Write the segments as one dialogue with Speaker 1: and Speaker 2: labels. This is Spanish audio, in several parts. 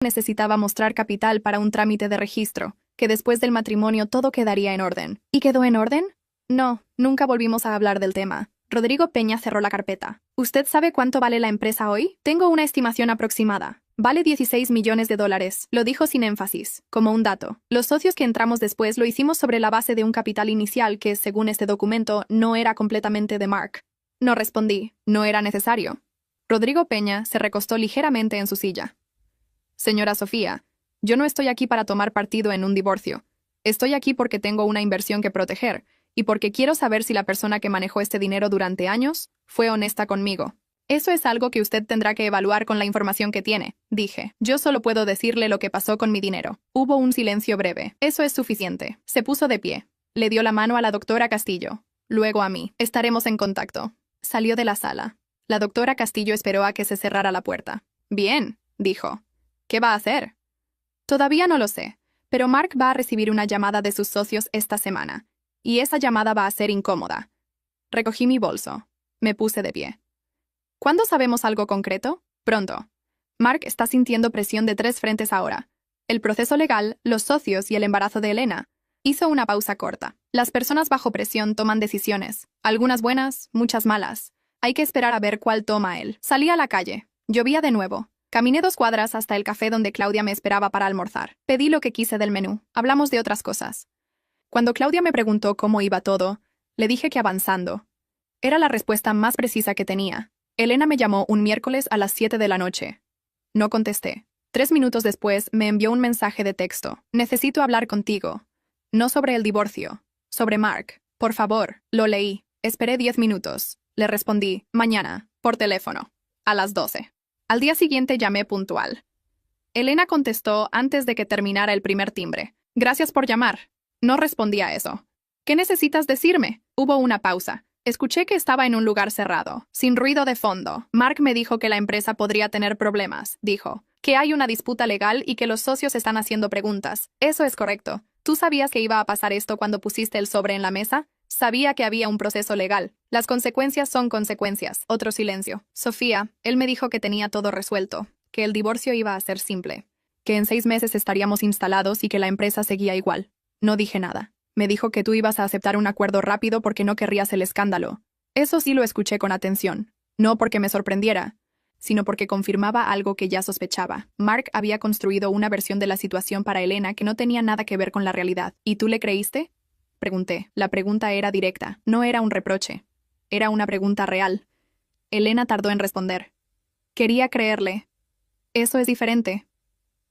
Speaker 1: Necesitaba mostrar capital para un trámite de registro, que después del matrimonio todo quedaría en orden. ¿Y quedó en orden? No, nunca volvimos a hablar del tema. Rodrigo Peña cerró la carpeta. ¿Usted sabe cuánto vale la empresa hoy? Tengo una estimación aproximada. Vale 16 millones de dólares, lo dijo sin énfasis, como un dato. Los socios que entramos después lo hicimos sobre la base de un capital inicial que, según este documento, no era completamente de Mark. No respondí, no era necesario. Rodrigo Peña se recostó ligeramente en su silla. Señora Sofía, yo no estoy aquí para tomar partido en un divorcio. Estoy aquí porque tengo una inversión que proteger, y porque quiero saber si la persona que manejó este dinero durante años fue honesta conmigo. Eso es algo que usted tendrá que evaluar con la información que tiene, dije. Yo solo puedo decirle lo que pasó con mi dinero. Hubo un silencio breve. Eso es suficiente. Se puso de pie. Le dio la mano a la doctora Castillo. Luego a mí. Estaremos en contacto. Salió de la sala. La doctora Castillo esperó a que se cerrara la puerta. Bien, dijo. ¿Qué va a hacer? Todavía no lo sé, pero Mark va a recibir una llamada de sus socios esta semana, y esa llamada va a ser incómoda. Recogí mi bolso. Me puse de pie. ¿Cuándo sabemos algo concreto? Pronto. Mark está sintiendo presión de 3 frentes ahora. El proceso legal, los socios y el embarazo de Elena. Hizo una pausa corta. Las personas bajo presión toman decisiones. Algunas buenas, muchas malas. Hay que esperar a ver cuál toma él. Salí a la calle. Llovía de nuevo. Caminé 2 cuadras hasta el café donde Claudia me esperaba para almorzar. Pedí lo que quise del menú. Hablamos de otras cosas. Cuando Claudia me preguntó cómo iba todo, le dije que avanzando. Era la respuesta más precisa que tenía. Elena me llamó un miércoles a las 7 de la noche. No contesté. 3 minutos después me envió un mensaje de texto. Necesito hablar contigo. No sobre el divorcio. Sobre Mark. Por favor. Lo leí. Esperé 10 minutos. Le respondí, mañana, por teléfono. A las 12. Al día siguiente llamé puntual. Elena contestó antes de que terminara el primer timbre. Gracias por llamar. No respondí a eso. ¿Qué necesitas decirme? Hubo una pausa. Escuché que estaba en un lugar cerrado, sin ruido de fondo. Mark me dijo que la empresa podría tener problemas, dijo. Que hay una disputa legal y que los socios están haciendo preguntas. Eso es correcto. ¿Tú sabías que iba a pasar esto cuando pusiste el sobre en la mesa? Sabía que había un proceso legal. Las consecuencias son consecuencias. Otro silencio. Sofía, él me dijo que tenía todo resuelto, que el divorcio iba a ser simple, que en 6 meses estaríamos instalados y que la empresa seguía igual. No dije nada. Me dijo que tú ibas a aceptar un acuerdo rápido porque no querrías el escándalo. Eso sí lo escuché con atención. No porque me sorprendiera, sino porque confirmaba algo que ya sospechaba. Mark había construido una versión de la situación para Elena que no tenía nada que ver con la realidad. ¿Y tú le creíste? Pregunté. La pregunta era directa. No era un reproche. Era una pregunta real. Elena tardó en responder. Quería creerle. Eso es diferente.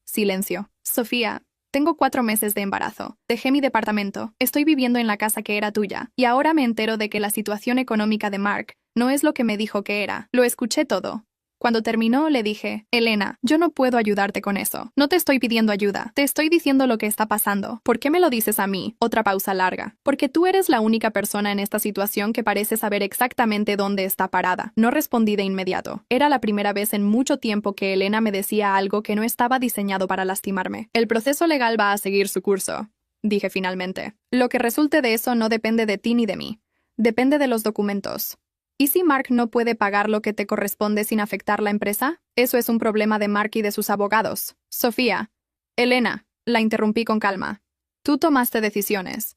Speaker 1: Silencio. Sofía. Tengo 4 meses de embarazo. Dejé mi departamento. Estoy viviendo en la casa que era tuya. Y ahora me entero de que la situación económica de Mark no es lo que me dijo que era. Lo escuché todo. Cuando terminó, le dije, Elena, yo no puedo ayudarte con eso. No te estoy pidiendo ayuda. Te estoy diciendo lo que está pasando. ¿Por qué me lo dices a mí? Otra pausa larga. Porque tú eres la única persona en esta situación que parece saber exactamente dónde está parada. No respondí de inmediato. Era la primera vez en mucho tiempo que Elena me decía algo que no estaba diseñado para lastimarme. El proceso legal va a seguir su curso, dije finalmente. Lo que resulte de eso no depende de ti ni de mí. Depende de los documentos. ¿Y si Mark no puede pagar lo que te corresponde sin afectar la empresa? Eso es un problema de Mark y de sus abogados. Sofía. Elena, la interrumpí con calma. Tú tomaste decisiones.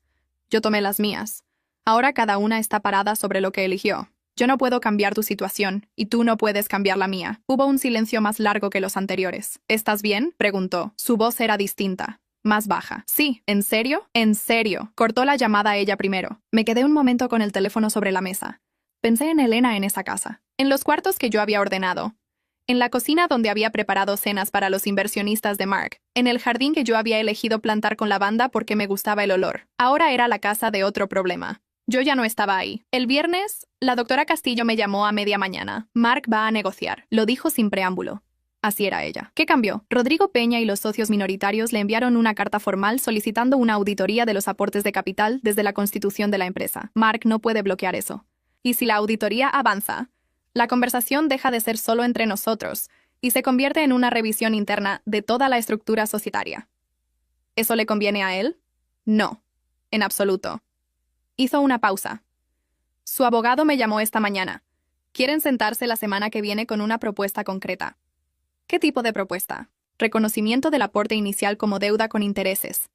Speaker 1: Yo tomé las mías. Ahora cada una está parada sobre lo que eligió. Yo no puedo cambiar tu situación, y tú no puedes cambiar la mía. Hubo un silencio más largo que los anteriores. ¿Estás bien? Preguntó. Su voz era distinta. Más baja. Sí. ¿En serio? En serio. Cortó la llamada ella primero. Me quedé un momento con el teléfono sobre la mesa. Pensé en Elena en esa casa, en los cuartos que yo había ordenado, en la cocina donde había preparado cenas para los inversionistas de Mark, en el jardín que yo había elegido plantar con lavanda porque me gustaba el olor. Ahora era la casa de otro problema. Yo ya no estaba ahí. El viernes, la doctora Castillo me llamó a media mañana. Mark va a negociar. Lo dijo sin preámbulo. Así era ella. ¿Qué cambió? Rodrigo Peña y los socios minoritarios le enviaron una carta formal solicitando una auditoría de los aportes de capital desde la constitución de la empresa. Mark no puede bloquear eso. Y si la auditoría avanza, la conversación deja de ser solo entre nosotros y se convierte en una revisión interna de toda la estructura societaria. ¿Eso le conviene a él? No, en absoluto. Hizo una pausa. Su abogado me llamó esta mañana. Quieren sentarse la semana que viene con una propuesta concreta. ¿Qué tipo de propuesta? Reconocimiento del aporte inicial como deuda con intereses.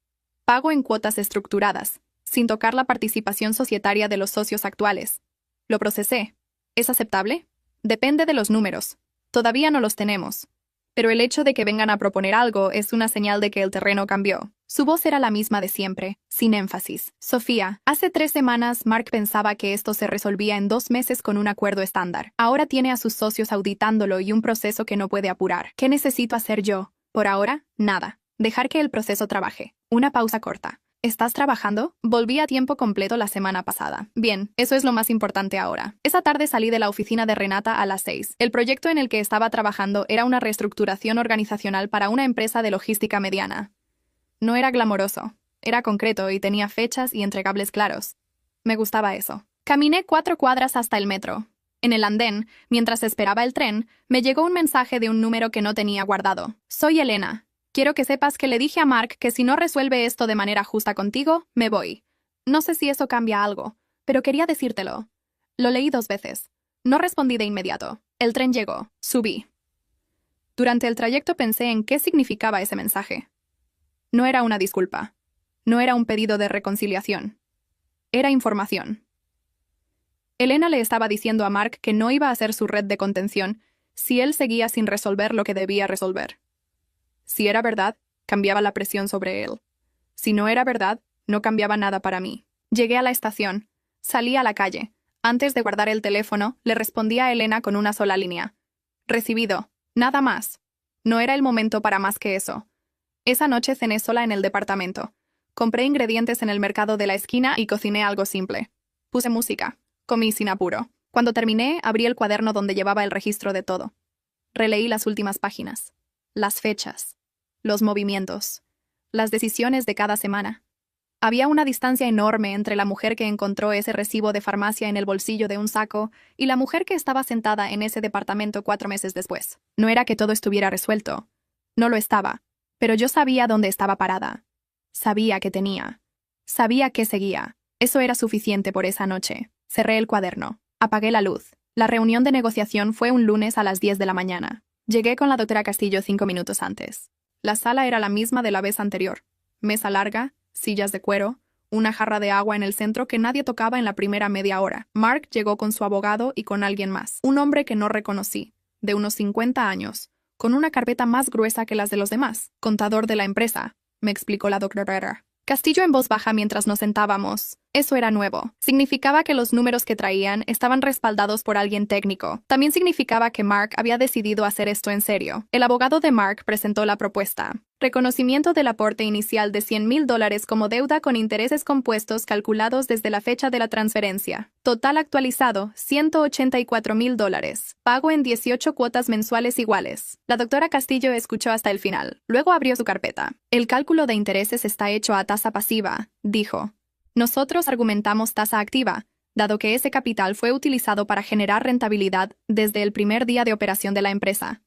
Speaker 1: Pago en cuotas estructuradas, sin tocar la participación societaria de los socios actuales. Lo procesé. ¿Es aceptable? Depende de los números. Todavía no los tenemos. Pero el hecho de que vengan a proponer algo es una señal de que el terreno cambió. Su voz era la misma de siempre, sin énfasis. Sofía, hace 3 semanas Mark pensaba que esto se resolvía en 2 meses con un acuerdo estándar. Ahora tiene a sus socios auditándolo y un proceso que no puede apurar. ¿Qué necesito hacer yo? Por ahora, nada. Dejar que el proceso trabaje. Una pausa corta. ¿Estás trabajando? Volví a tiempo completo la semana pasada. Bien, eso es lo más importante ahora. Esa tarde salí de la oficina de Renata a las 6. El proyecto en el que estaba trabajando era una reestructuración organizacional para una empresa de logística mediana. No era glamoroso, era concreto y tenía fechas y entregables claros. Me gustaba eso. Caminé 4 cuadras hasta el metro. En el andén, mientras esperaba el tren, me llegó un mensaje de un número que no tenía guardado. Soy Elena. Quiero que sepas que le dije a Mark que si no resuelve esto de manera justa contigo, me voy. No sé si eso cambia algo, pero quería decírtelo. Lo leí 2 veces. No respondí de inmediato. El tren llegó. Subí. Durante el trayecto pensé en qué significaba ese mensaje. No era una disculpa. No era un pedido de reconciliación. Era información. Elena le estaba diciendo a Mark que no iba a ser su red de contención si él seguía sin resolver lo que debía resolver. Si era verdad, cambiaba la presión sobre él. Si no era verdad, no cambiaba nada para mí. Llegué a la estación. Salí a la calle. Antes de guardar el teléfono, le respondí a Elena con una sola línea. Recibido. Nada más. No era el momento para más que eso. Esa noche cené sola en el departamento. Compré ingredientes en el mercado de la esquina y cociné algo simple. Puse música. Comí sin apuro. Cuando terminé, abrí el cuaderno donde llevaba el registro de todo. Releí las últimas páginas. Las fechas. Los movimientos. Las decisiones de cada semana. Había una distancia enorme entre la mujer que encontró ese recibo de farmacia en el bolsillo de un saco y la mujer que estaba sentada en ese departamento 4 meses después. No era que todo estuviera resuelto. No lo estaba. Pero yo sabía dónde estaba parada. Sabía qué tenía. Sabía qué seguía. Eso era suficiente por esa noche. Cerré el cuaderno. Apagué la luz. La reunión de negociación fue un lunes a las 10 de la mañana. Llegué con la doctora Castillo 5 minutos antes. La sala era la misma de la vez anterior. Mesa larga, sillas de cuero, una jarra de agua en el centro que nadie tocaba en la primera media hora. Mark llegó con su abogado y con alguien más. Un hombre que no reconocí, de unos 50 años, con una carpeta más gruesa que las de los demás. Contador de la empresa, me explicó la doctora. Castillo en voz baja mientras nos sentábamos. Eso era nuevo. Significaba que los números que traían estaban respaldados por alguien técnico. También significaba que Mark había decidido hacer esto en serio. El abogado de Mark presentó la propuesta. Reconocimiento del aporte inicial de $100,000 como deuda con intereses compuestos calculados desde la fecha de la transferencia. Total actualizado, $184,000. Pago en 18 cuotas mensuales iguales. La doctora Castillo escuchó hasta el final. Luego abrió su carpeta. El cálculo de intereses está hecho a tasa pasiva, dijo. Nosotros argumentamos tasa activa, dado que ese capital fue utilizado para generar rentabilidad desde el primer día de operación de la empresa.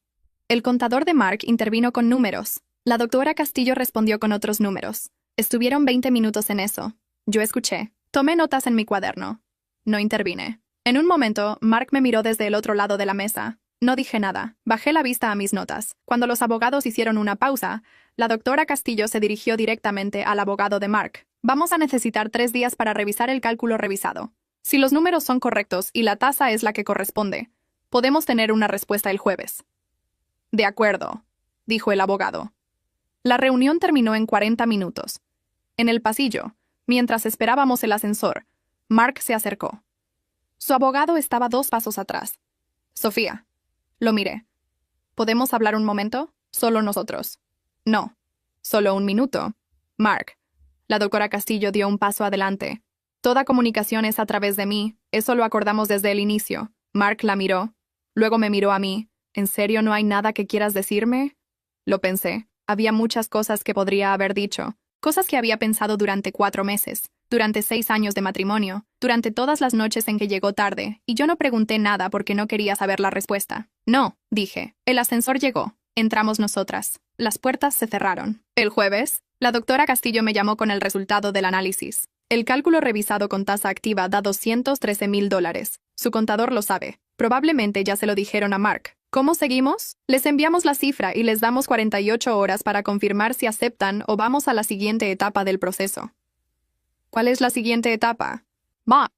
Speaker 1: El contador de Mark intervino con números. La doctora Castillo respondió con otros números. Estuvieron 20 minutos en eso. Yo escuché. Tomé notas en mi cuaderno. No intervine. En un momento, Mark me miró desde el otro lado de la mesa. No dije nada. Bajé la vista a mis notas. Cuando los abogados hicieron una pausa, la doctora Castillo se dirigió directamente al abogado de Mark. Vamos a necesitar 3 días para revisar el cálculo revisado. Si los números son correctos y la tasa es la que corresponde, podemos tener una respuesta el jueves. De acuerdo, dijo el abogado. La reunión terminó en 40 minutos. En el pasillo, mientras esperábamos el ascensor, Mark se acercó. Su abogado estaba 2 pasos atrás. Sofía. Lo miré. ¿Podemos hablar un momento? Solo nosotros. No. Solo un minuto. Mark. La doctora Castillo dio un paso adelante. Toda comunicación es a través de mí. Eso lo acordamos desde el inicio. Mark la miró. Luego me miró a mí. ¿En serio no hay nada que quieras decirme? Lo pensé. Había muchas cosas que podría haber dicho. Cosas que había pensado durante 4 meses. Durante 6 años de matrimonio. Durante todas las noches en que llegó tarde. Y yo no pregunté nada porque no quería saber la respuesta. No, dije. El ascensor llegó. Entramos nosotras. Las puertas se cerraron. El jueves, la doctora Castillo me llamó con el resultado del análisis. El cálculo revisado con tasa activa da $213,000. Su contador lo sabe. Probablemente ya se lo dijeron a Mark. ¿Cómo seguimos? Les enviamos la cifra y les damos 48 horas para confirmar si aceptan o vamos a la siguiente etapa del proceso. ¿Cuál es la siguiente etapa?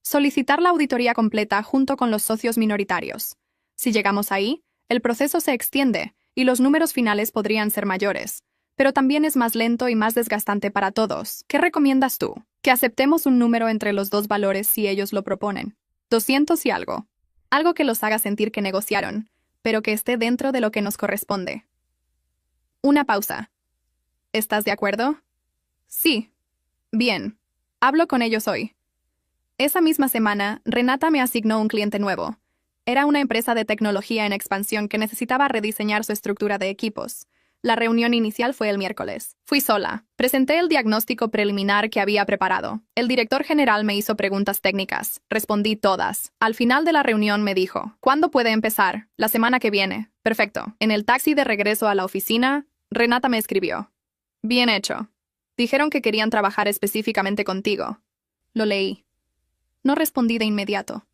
Speaker 1: Solicitar la auditoría completa junto con los socios minoritarios. Si llegamos ahí, el proceso se extiende y los números finales podrían ser mayores, pero también es más lento y más desgastante para todos. ¿Qué recomiendas tú? Que aceptemos un número entre los dos valores si ellos lo proponen. 200 y algo. Algo que los haga sentir que negociaron, pero que esté dentro de lo que nos corresponde. Una pausa. ¿Estás de acuerdo? Sí. Bien. Hablo con ellos hoy. Esa misma semana, Renata me asignó un cliente nuevo. Era una empresa de tecnología en expansión que necesitaba rediseñar su estructura de equipos. La reunión inicial fue el miércoles. Fui sola. Presenté el diagnóstico preliminar que había preparado. El director general me hizo preguntas técnicas. Respondí todas. Al final de la reunión me dijo, ¿cuándo puede empezar? La semana que viene. Perfecto. En el taxi de regreso a la oficina, Renata me escribió. Bien hecho. Dijeron que querían trabajar específicamente contigo. Lo leí. No respondí de inmediato.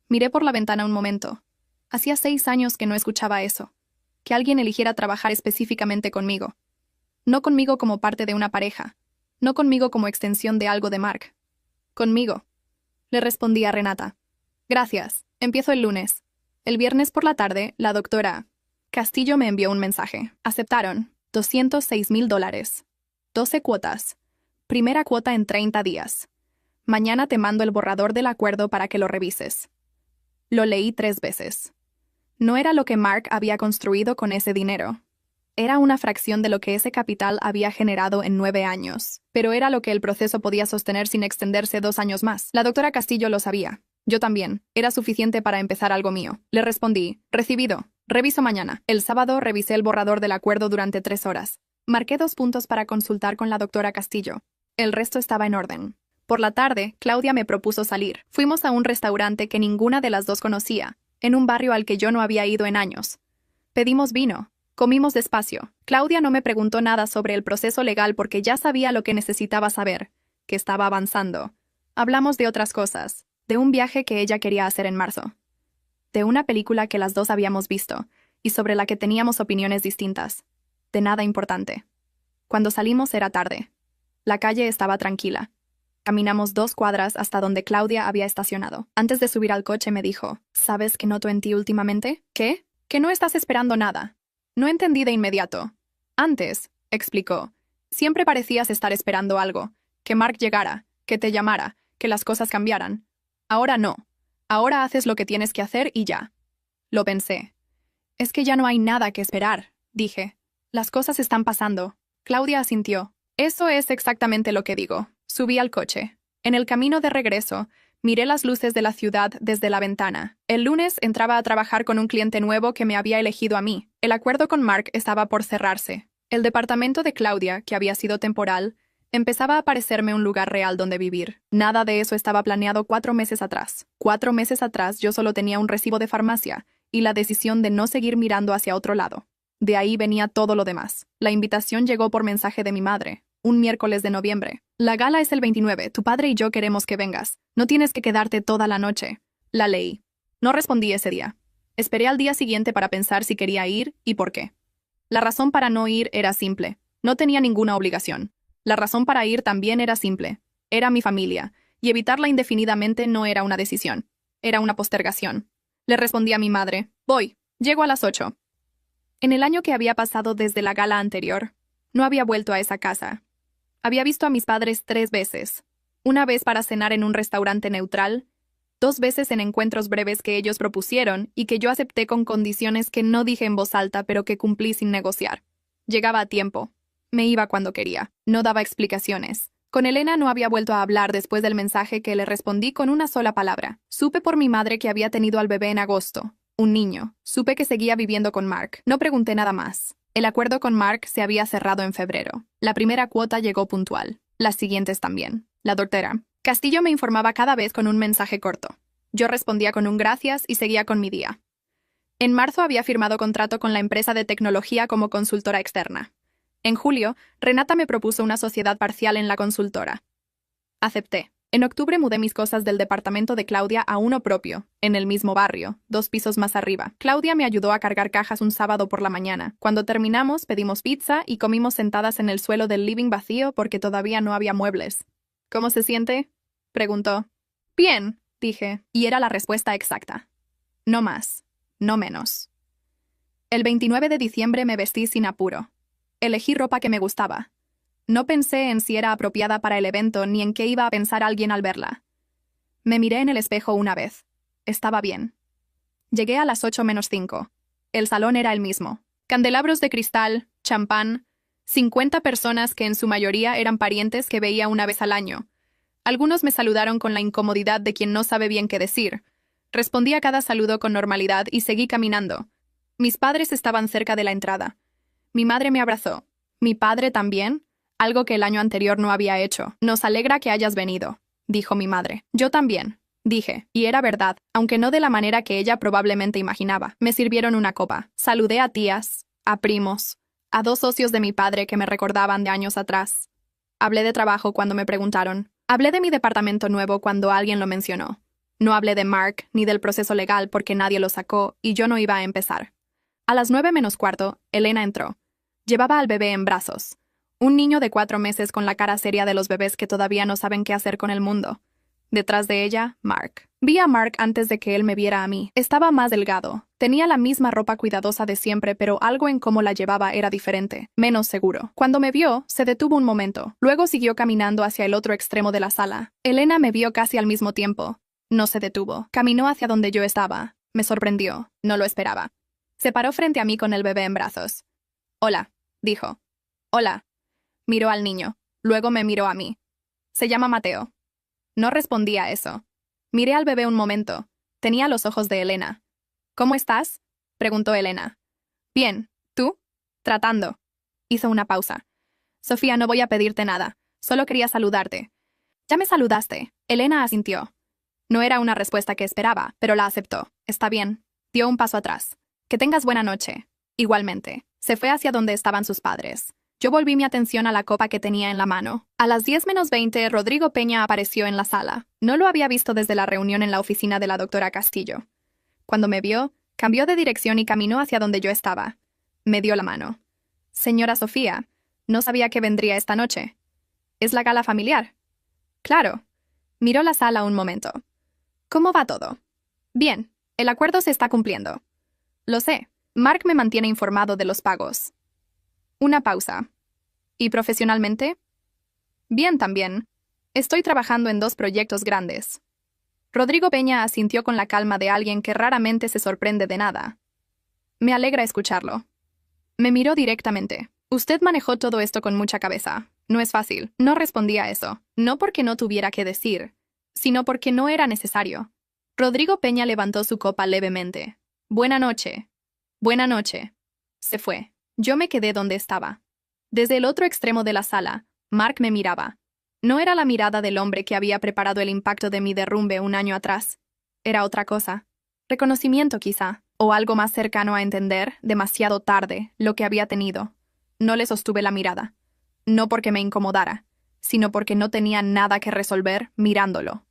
Speaker 1: Miré por la ventana un momento. Hacía 6 años que no escuchaba eso. Que alguien eligiera trabajar específicamente conmigo. No conmigo como parte de una pareja. No conmigo como extensión de algo de Mark. Conmigo. Le respondí a Renata. Gracias. Empiezo el lunes. El viernes por la tarde, la doctora Castillo me envió un mensaje. Aceptaron. $206,000. 12 cuotas. Primera cuota en 30 días. Mañana te mando el borrador del acuerdo para que lo revises. Lo leí 3 veces. No era lo que Mark había construido con ese dinero. Era una fracción de lo que ese capital había generado en 9 años, pero era lo que el proceso podía sostener sin extenderse 2 años más. La doctora Castillo lo sabía. Yo también. Era suficiente para empezar algo mío. Le respondí, recibido. Reviso mañana. El sábado revisé el borrador del acuerdo durante 3 horas. Marqué 2 puntos para consultar con la doctora Castillo. El resto estaba en orden. Por la tarde, Claudia me propuso salir. Fuimos a un restaurante que ninguna de las dos conocía, en un barrio al que yo no había ido en años. Pedimos vino. Comimos despacio. Claudia no me preguntó nada sobre el proceso legal porque ya sabía lo que necesitaba saber, que estaba avanzando. Hablamos de otras cosas, de un viaje que ella quería hacer en marzo, de una película que las dos habíamos visto y sobre la que teníamos opiniones distintas. De nada importante. Cuando salimos era tarde. La calle estaba tranquila. Caminamos 2 cuadras hasta donde Claudia había estacionado. Antes de subir al coche me dijo, ¿sabes que noto en ti últimamente? ¿Qué? Que no estás esperando nada. No entendí de inmediato. Antes, explicó, siempre parecías estar esperando algo. Que Mark llegara, que te llamara, que las cosas cambiaran. Ahora no. Ahora haces lo que tienes que hacer y ya. Lo pensé. Es que ya no hay nada que esperar, dije. Las cosas están pasando. Claudia asintió. Eso es exactamente lo que digo. Subí al coche. En el camino de regreso, miré las luces de la ciudad desde la ventana. El lunes entraba a trabajar con un cliente nuevo que me había elegido a mí. El acuerdo con Mark estaba por cerrarse. El departamento de Claudia, que había sido temporal, empezaba a parecerme un lugar real donde vivir. Nada de eso estaba planeado 4 meses atrás. 4 meses atrás yo solo tenía un recibo de farmacia y la decisión de no seguir mirando hacia otro lado. De ahí venía todo lo demás. La invitación llegó por mensaje de mi madre. Un miércoles de noviembre. La gala es el 29. Tu padre y yo queremos que vengas. No tienes que quedarte toda la noche. La leí. No respondí ese día. Esperé al día siguiente para pensar si quería ir y por qué. La razón para no ir era simple. No tenía ninguna obligación. La razón para ir también era simple. Era mi familia, y evitarla indefinidamente no era una decisión. Era una postergación. Le respondí a mi madre. Voy. Llego a las 8. En el año que había pasado desde la gala anterior, no había vuelto a esa casa. Había visto a mis padres 3 veces. Una vez para cenar en un restaurante neutral, 2 veces en encuentros breves que ellos propusieron y que yo acepté con condiciones que no dije en voz alta pero que cumplí sin negociar. Llegaba a tiempo. Me iba cuando quería. No daba explicaciones. Con Elena no había vuelto a hablar después del mensaje que le respondí con una sola palabra. Supe por mi madre que había tenido al bebé en agosto. Un niño. Supe que seguía viviendo con Mark. No pregunté nada más. El acuerdo con Mark se había cerrado en febrero. La primera cuota llegó puntual. Las siguientes también. La doctora Castillo me informaba cada vez con un mensaje corto. Yo respondía con un gracias y seguía con mi día. En marzo había firmado contrato con la empresa de tecnología como consultora externa. En julio, Renata me propuso una sociedad parcial en la consultora. Acepté. En octubre mudé mis cosas del departamento de Claudia a uno propio, en el mismo barrio, 2 pisos más arriba. Claudia me ayudó a cargar cajas un sábado por la mañana. Cuando terminamos, pedimos pizza y comimos sentadas en el suelo del living vacío porque todavía no había muebles. ¿Cómo se siente?, preguntó. Bien, dije, y era la respuesta exacta. No más, no menos. El 29 de diciembre me vestí sin apuro. Elegí ropa que me gustaba. No pensé en si era apropiada para el evento ni en qué iba a pensar alguien al verla. Me miré en el espejo una vez. Estaba bien. Llegué a las 8:05. El salón era el mismo. Candelabros de cristal, champán, 50 personas que en su mayoría eran parientes que veía una vez al año. Algunos me saludaron con la incomodidad de quien no sabe bien qué decir. Respondí a cada saludo con normalidad y seguí caminando. Mis padres estaban cerca de la entrada. Mi madre me abrazó. ¿Mi padre también? Algo que el año anterior no había hecho. Nos alegra que hayas venido, dijo mi madre. Yo también, dije, y era verdad, aunque no de la manera que ella probablemente imaginaba. Me sirvieron una copa. Saludé a tías, a primos, a 2 socios de mi padre que me recordaban de años atrás. Hablé de trabajo cuando me preguntaron. Hablé de mi departamento nuevo cuando alguien lo mencionó. No hablé de Mark ni del proceso legal porque nadie lo sacó y yo no iba a empezar. A las 9:15, Elena entró. Llevaba al bebé en brazos. Un niño de 4 meses con la cara seria de los bebés que todavía no saben qué hacer con el mundo. Detrás de ella, Mark. Vi a Mark antes de que él me viera a mí. Estaba más delgado. Tenía la misma ropa cuidadosa de siempre, pero algo en cómo la llevaba era diferente, menos seguro. Cuando me vio, se detuvo un momento. Luego siguió caminando hacia el otro extremo de la sala. Elena me vio casi al mismo tiempo. No se detuvo. Caminó hacia donde yo estaba. Me sorprendió. No lo esperaba. Se paró frente a mí con el bebé en brazos. Hola, dijo. Hola. Miró al niño. Luego me miró a mí. Se llama Mateo. No respondí a eso. Miré al bebé un momento. Tenía los ojos de Elena. ¿Cómo estás?, preguntó Elena. Bien. ¿Tú? Tratando. Hizo una pausa. Sofía, no voy a pedirte nada. Solo quería saludarte. Ya me saludaste. Elena asintió. No era una respuesta que esperaba, pero la aceptó. Está bien. Dio un paso atrás. Que tengas buena noche. Igualmente. Se fue hacia donde estaban sus padres. Yo volví mi atención a la copa que tenía en la mano. A las 10:20, Rodrigo Peña apareció en la sala. No lo había visto desde la reunión en la oficina de la doctora Castillo. Cuando me vio, cambió de dirección y caminó hacia donde yo estaba. Me dio la mano. Señora Sofía, no sabía que vendría esta noche. ¿Es la gala familiar? Claro. Miró la sala un momento. ¿Cómo va todo? Bien, el acuerdo se está cumpliendo. Lo sé. Mark me mantiene informado de los pagos. Una pausa. ¿Y profesionalmente? Bien también. Estoy trabajando en 2 proyectos grandes. Rodrigo Peña asintió con la calma de alguien que raramente se sorprende de nada. Me alegra escucharlo. Me miró directamente. Usted manejó todo esto con mucha cabeza. No es fácil. No respondí a eso. No porque no tuviera que decir, sino porque no era necesario. Rodrigo Peña levantó su copa levemente. Buena noche. Buena noche. Se fue. Yo me quedé donde estaba. Desde el otro extremo de la sala, Mark me miraba. No era la mirada del hombre que había preparado el impacto de mi derrumbe un año atrás. Era otra cosa. Reconocimiento quizá, o algo más cercano a entender, demasiado tarde, lo que había tenido. No le sostuve la mirada. No porque me incomodara, sino porque no tenía nada que resolver mirándolo.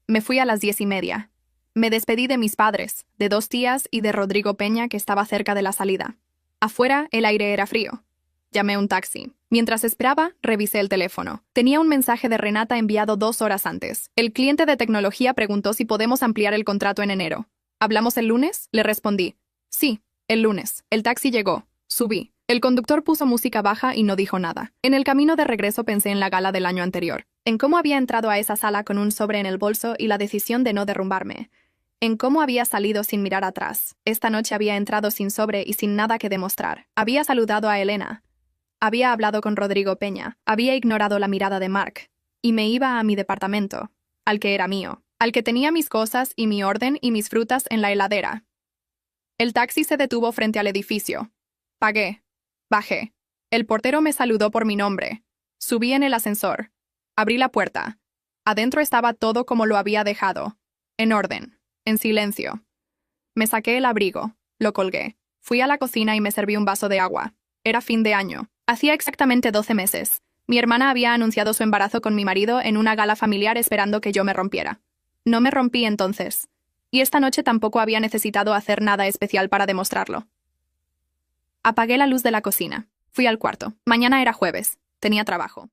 Speaker 1: Me fui a las 10:30. Me despedí de mis padres, de 2 tías y de Rodrigo Peña que estaba cerca de la salida. Afuera, el aire era frío. Llamé un taxi. Mientras esperaba, revisé el teléfono. Tenía un mensaje de Renata enviado 2 horas antes. El cliente de tecnología preguntó si podemos ampliar el contrato en enero. ¿Hablamos el lunes?, le respondí. Sí, el lunes. El taxi llegó. Subí. El conductor puso música baja y no dijo nada. En el camino de regreso pensé en la gala del año anterior. En cómo había entrado a esa sala con un sobre en el bolso y la decisión de no derrumbarme. En cómo había salido sin mirar atrás. Esta noche había entrado sin sobre y sin nada que demostrar. Había saludado a Elena. Había hablado con Rodrigo Peña. Había ignorado la mirada de Mark. Y me iba a mi departamento, al que era mío, al que tenía mis cosas y mi orden y mis frutas en la heladera. El taxi se detuvo frente al edificio. Pagué. Bajé. El portero me saludó por mi nombre. Subí en el ascensor. Abrí la puerta. Adentro estaba todo como lo había dejado. En orden. En silencio. Me saqué el abrigo. Lo colgué. Fui a la cocina y me serví un vaso de agua. Era fin de año. Hacía exactamente 12 meses. Mi hermana había anunciado su embarazo con mi marido en una gala familiar esperando que yo me rompiera. No me rompí entonces. Y esta noche tampoco había necesitado hacer nada especial para demostrarlo. Apagué la luz de la cocina. Fui al cuarto. Mañana era jueves. Tenía trabajo.